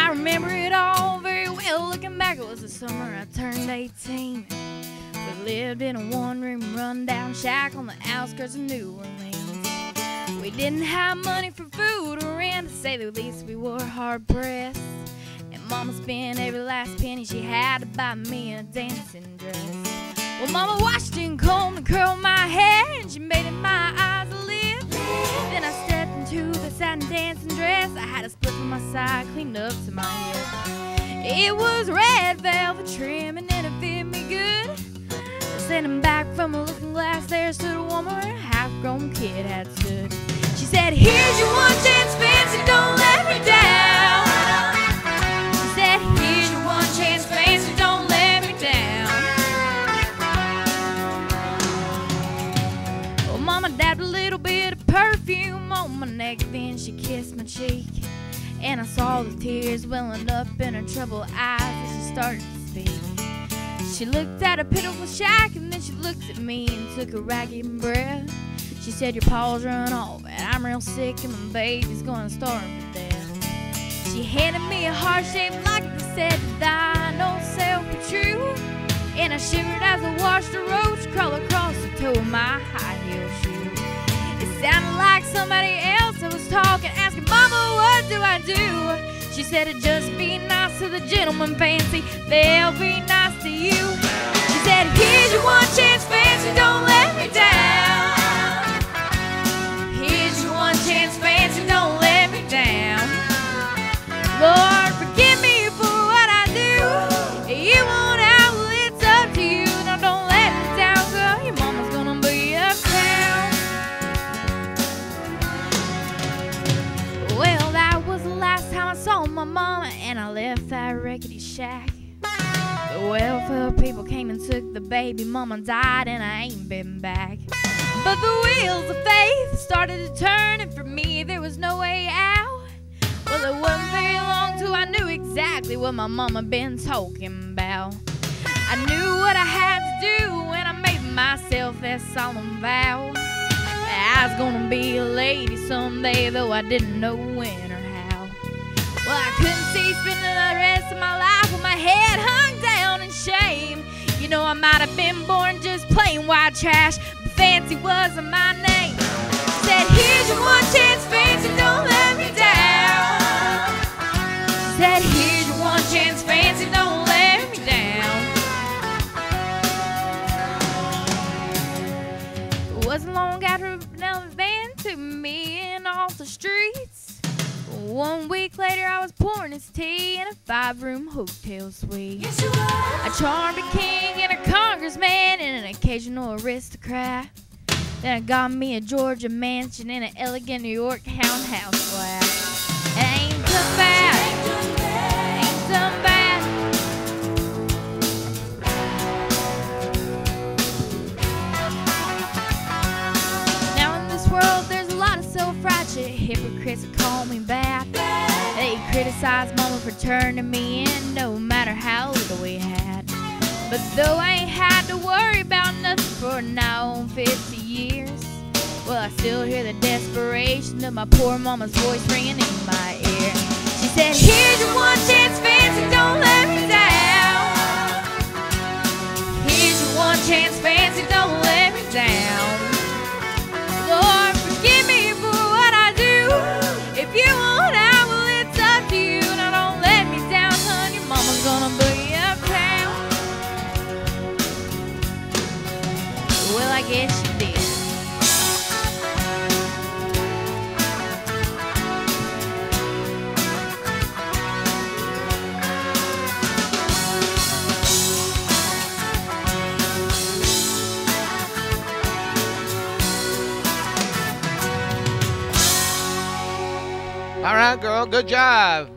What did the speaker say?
I remember it all very well. Looking back, it was the summer I turned 18. We lived in a one-room rundown shack on the outskirts of New Orleans. We didn't have money for food or rent, to say the least. We were hard-pressed, and Mama spent every last penny she had to buy me a dancing dress. Well, Mama washed and combed and curled my hair, and she made it my eyes live. Then I stepped into the satin dancing dress. I had a split from my side, cleaned up to my hip. It was red velvet trim, and it fit me good. Standing back from a looking glass, there stood a woman where a half-grown kid had stood. She said, "Here's your one chance, fancy, don't let me down." She said, "Here's your one chance, fancy, don't let me down." Well, Mama dabbed a little bit of perfume on my neck, then she kissed my cheek. And I saw the tears welling up in her troubled eyes as she started to speak. She looked at a pitiful shack, and then she looked at me and took a ragged breath. She said, "Your paws run off, and I'm real sick, and my baby's gonna starve to death." She handed me a heart-shaped locket that said, "Thine old self be true." And I shivered as I watched a roach crawl across the toe of my high-heel shoe. It sounded like somebody else that was talking, asking, "Mama, what do I do?" She said, "Just be nice to the gentleman, fancy, they'll be nice to you." She said, "Here's your one chance, fancy, don't let me down. Here's your one chance, fancy, don't let me down. Lord, forgive me for what I do. You won't out, well, it's up to you. Now don't let me down, girl, your mama's gonna be uptown." Well, that was the last time I saw my mama, and I left that rickety shack. The welfare people came and took the baby. Mama died, and I ain't been back. But the wheels of faith started to turn, and for me there was no way out. Well, it wasn't very long till I knew exactly what my mama been talking about. I knew what I had to do when I made myself that solemn vow. I was gonna be a lady someday, though I didn't know when or how. Well, I couldn't see spending the rest of my life with my head hung down in shame. You know, I might have been born just plain white trash, but fancy wasn't my name. She said, "Here's your one chance, fancy, don't let me down." She said, "Here's your one chance, fancy, don't let me down." It wasn't long after another van took me in off the streets. 1 week later, I was pouring his tea in a 5-room hotel suite. Yes, you were. I charmed a king and a congressman and an occasional aristocrat. Then I got me a Georgia mansion and an elegant New York townhouse flat. It ain't so bad. Ain't so bad. Now in this world, there's a lot of self-righteous hypocrites that call me bad. They criticize Mama for turning me in, no matter how little we had. But though I ain't had to worry about nothing for now 50 years, well, I still hear the desperation of my poor mama's voice ringing in my ear. She said, "Here's your one chance, fancy, don't let me down. Here's your one chance, fancy, don't let me down. Lord, forgive me for what I do. If you want out, well, it's up to you. Now don't let me down, son, your mama's gonna be uptown." Well, I guess you did. All right, girl, good job.